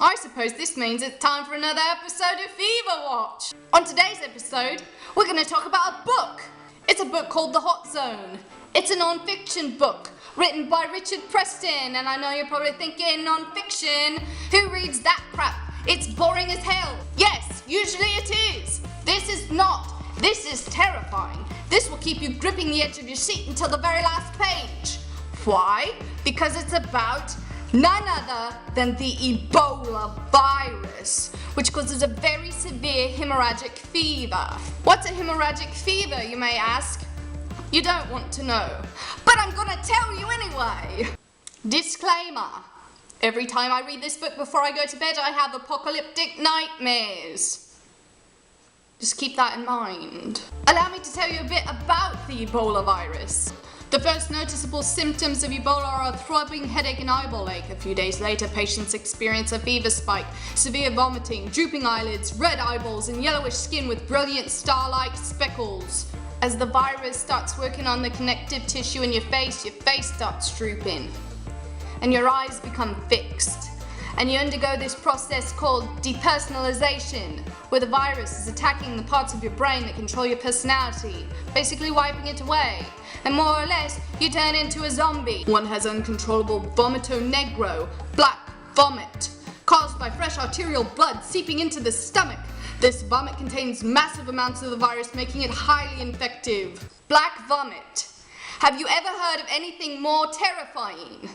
I suppose this means it's time for another episode of Fever Watch. On today's episode, we're going to talk about a book. It's a book called The Hot Zone. It's a non-fiction book written by Richard Preston, and I know you're probably thinking, non-fiction, who reads that crap? It's boring as hell. Yes, usually it is. This is not. This is terrifying. This will keep you gripping the edge of your seat until the very last page. Why? Because it's about none other than the Ebola virus, which causes a very severe hemorrhagic fever. What's a hemorrhagic fever, you may ask? You don't want to know, but I'm gonna tell you anyway. Disclaimer. Every time I read this book before I go to bed, I have apocalyptic nightmares. Just keep that in mind. Allow me to tell you a bit about the Ebola virus. The first noticeable symptoms of Ebola are a throbbing headache and eyeball ache. A few days later, patients experience a fever spike, severe vomiting, drooping eyelids, red eyeballs, and yellowish skin with brilliant star-like speckles. As the virus starts working on the connective tissue in your face starts drooping, and your eyes become fixed. And you undergo this process called depersonalization, where the virus is attacking the parts of your brain that control your personality, basically wiping it away. And more or less, you turn into a zombie. One has uncontrollable vomito negro, black vomit, caused by fresh arterial blood seeping into the stomach. This vomit contains massive amounts of the virus, making it highly infective. Black vomit. Have you ever heard of anything more terrifying?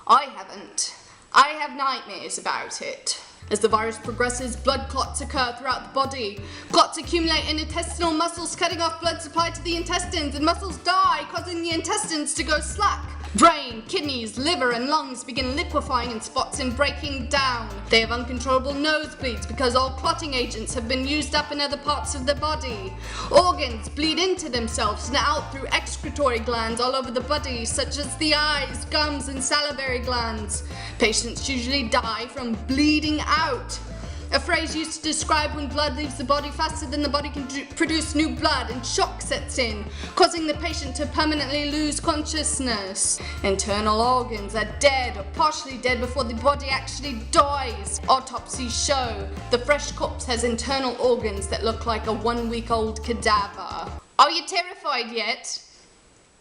I haven't. I have nightmares about it. As the virus progresses, blood clots occur throughout the body. Clots accumulate in intestinal muscles, cutting off blood supply to the intestines, and muscles die, causing the intestines to go slack. Brain, kidneys, liver, and lungs begin liquefying in spots and breaking down. They have uncontrollable nosebleeds because all clotting agents have been used up in other parts of the body. Organs bleed into themselves and out through excretory glands all over the body, such as the eyes, gums, and salivary glands. Patients usually die from bleeding out, a phrase used to describe when blood leaves the body faster than the body can produce new blood, and shock sets in, causing the patient to permanently lose consciousness. Internal organs are dead or partially dead before the body actually dies. Autopsies show the fresh corpse has internal organs that look like a 1-week-old cadaver. Are you terrified yet?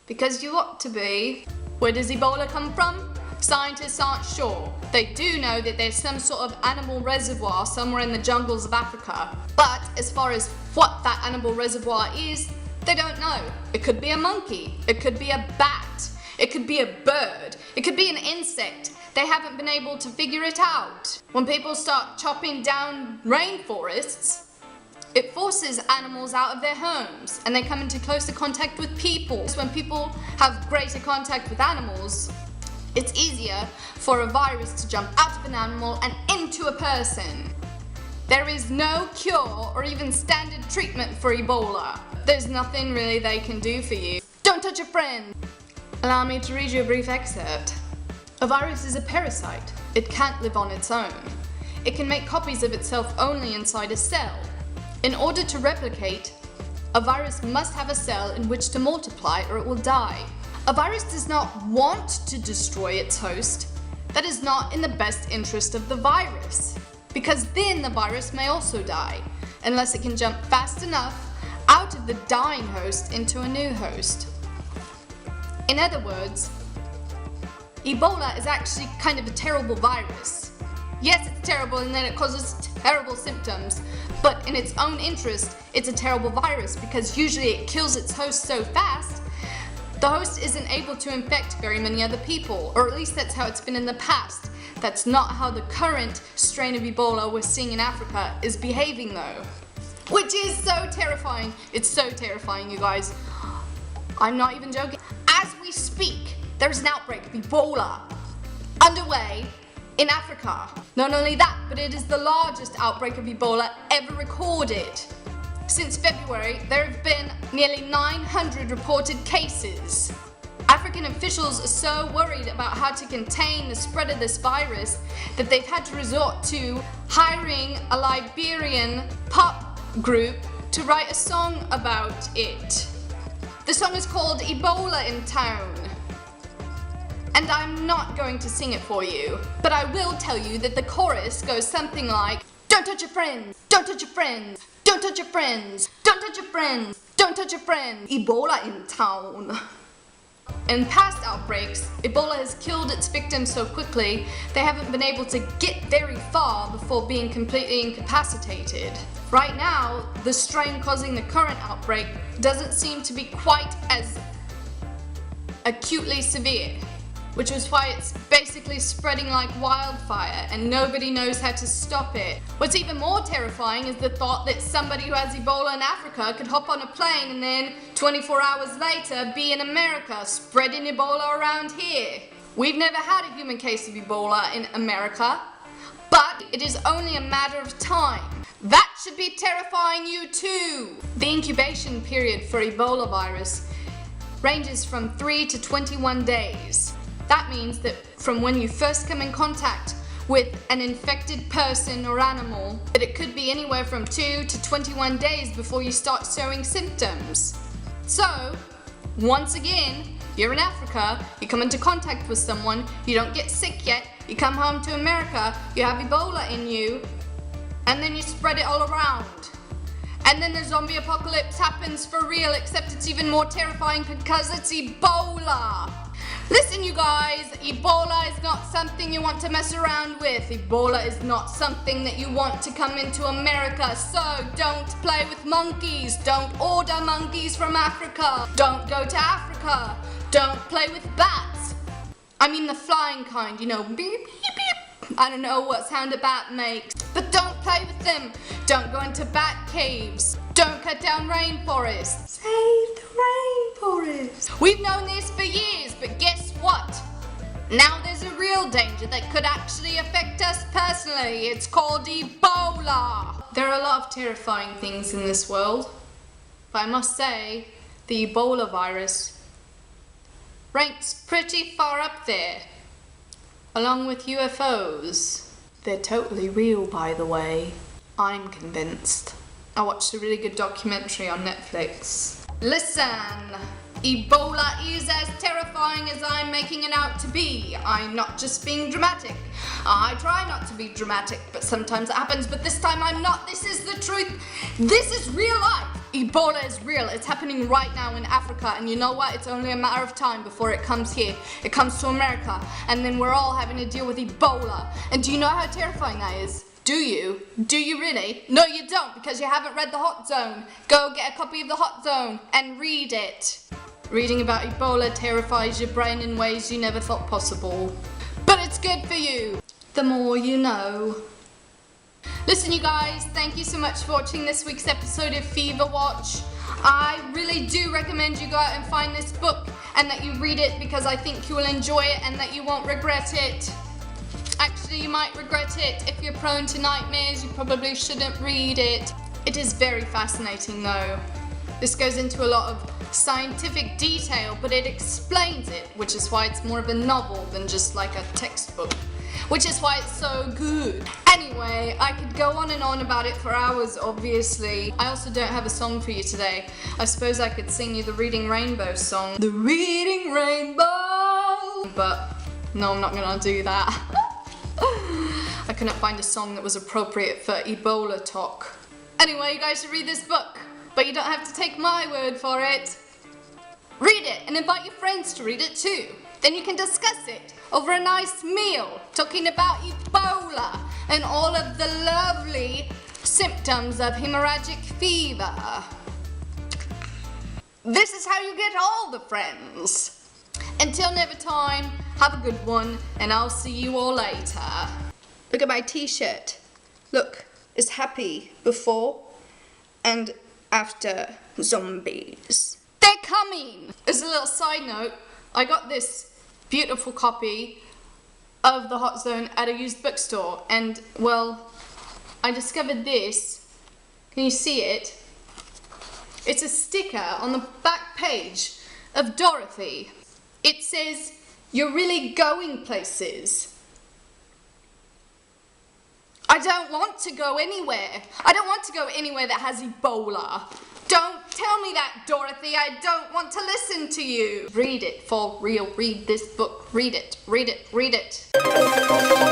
Because you ought to be. Where does Ebola come from? Scientists aren't sure. They do know that there's some sort of animal reservoir somewhere in the jungles of Africa. But as far as what that animal reservoir is, they don't know. It could be a monkey. It could be a bat. It could be a bird. It could be an insect. They haven't been able to figure it out. When people start chopping down rainforests, it forces animals out of their homes and they come into closer contact with people. So when people have greater contact with animals, it's easier for a virus to jump out of an animal and into a person. There is no cure or even standard treatment for Ebola. There's nothing really they can do for you. Don't touch a friend! Allow me to read you a brief excerpt. A virus is a parasite. It can't live on its own. It can make copies of itself only inside a cell. In order to replicate, a virus must have a cell in which to multiply or it will die. A virus does not want to destroy its host. That is not in the best interest of the virus, because then the virus may also die, unless it can jump fast enough out of the dying host into a new host. In other words, Ebola is actually kind of a terrible virus. Yes, it's terrible in that it causes terrible symptoms, but in its own interest, it's a terrible virus because usually it kills its host so fast the host isn't able to infect very many other people, or at least that's how it's been in the past. That's not how the current strain of Ebola we're seeing in Africa is behaving though. Which is so terrifying. It's so terrifying, you guys. I'm not even joking. As we speak, there's an outbreak of Ebola underway in Africa. Not only that, but it is the largest outbreak of Ebola ever recorded. Since February, there have been nearly 900 reported cases. African officials are so worried about how to contain the spread of this virus that they've had to resort to hiring a Liberian pop group to write a song about it. The song is called Ebola in Town. And I'm not going to sing it for you, but I will tell you that the chorus goes something like, don't touch your friends, don't touch your friends, don't touch your friends, don't touch your friends, don't touch your friends. Ebola in town. In past outbreaks, Ebola has killed its victims so quickly they haven't been able to get very far before being completely incapacitated. Right now, the strain causing the current outbreak doesn't seem to be quite as acutely severe, which is why it's basically spreading like wildfire and nobody knows how to stop it. What's even more terrifying is the thought that somebody who has Ebola in Africa could hop on a plane and then 24 hours later be in America spreading Ebola around here. We've never had a human case of Ebola in America, but it is only a matter of time. That should be terrifying you too. The incubation period for Ebola virus ranges from 3 to 21 days. That means that from when you first come in contact with an infected person or animal, that it could be anywhere from 2 to 21 days before you start showing symptoms. So, once again, you're in Africa, you come into contact with someone, you don't get sick yet, you come home to America, you have Ebola in you, and then you spread it all around. And then the zombie apocalypse happens for real, except it's even more terrifying because it's Ebola. Listen, you guys, Ebola is not something you want to mess around with. Ebola is not something that you want to come into America. So don't play with monkeys. Don't order monkeys from Africa. Don't go to Africa. Don't play with bats. I mean the flying kind, you know, beep, beep, beep. I don't know what sound a bat makes. But don't play with them. Don't go into bat caves. Don't cut down rainforests. Save the rainforest. We've known this for years, but guess what? Now there's a real danger that could actually affect us personally. It's called Ebola. There are a lot of terrifying things in this world, but I must say, the Ebola virus ranks pretty far up there, along with UFOs. They're totally real, by the way. I'm convinced. I watched a really good documentary on Netflix. Listen, Ebola is as terrifying as I'm making it out to be. I'm not just being dramatic. I try not to be dramatic, but sometimes it happens, but this time I'm not. This is the truth. This is real life. Ebola is real. It's happening right now in Africa, and you know what? It's only a matter of time before it comes here. It comes to America, and then we're all having to deal with Ebola. And do you know how terrifying that is? Do you? Do you really? No, you don't, because you haven't read The Hot Zone. Go get a copy of The Hot Zone and read it. Reading about Ebola terrifies your brain in ways you never thought possible. But it's good for you. The more you know. Listen, you guys, thank you so much for watching this week's episode of Fever Watch. I really do recommend you go out and find this book and that you read it, because I think you will enjoy it and that you won't regret it. Actually, you might regret it. If you're prone to nightmares, you probably shouldn't read it. It is very fascinating though. This goes into a lot of scientific detail, but it explains it, which is why it's more of a novel than just like a textbook. Which is why it's so good. Anyway, I could go on and on about it for hours, obviously. I also don't have a song for you today. I suppose I could sing you the Reading Rainbow song. The Reading Rainbow! But no, I'm not gonna do that. I couldn't find a song that was appropriate for Ebola talk. Anyway, you guys should read this book, but you don't have to take my word for it. Read it and invite your friends to read it too. Then you can discuss it over a nice meal, talking about Ebola and all of the lovely symptoms of hemorrhagic fever. This is how you get all the friends. Until never time, have a good one, and I'll see you all later. Look at my t-shirt. Look, it's happy before and after zombies. They're coming! As a little side note, I got this beautiful copy of The Hot Zone at a used bookstore, and well, I discovered this. Can you see it? It's a sticker on the back page of Dorothy. It says, "You're really going places." I don't want to go anywhere. I don't want to go anywhere that has Ebola. Don't tell me me that, Dorothy. I don't want to listen to you. Read it for real. Read this book. Read it. Read it. Read it.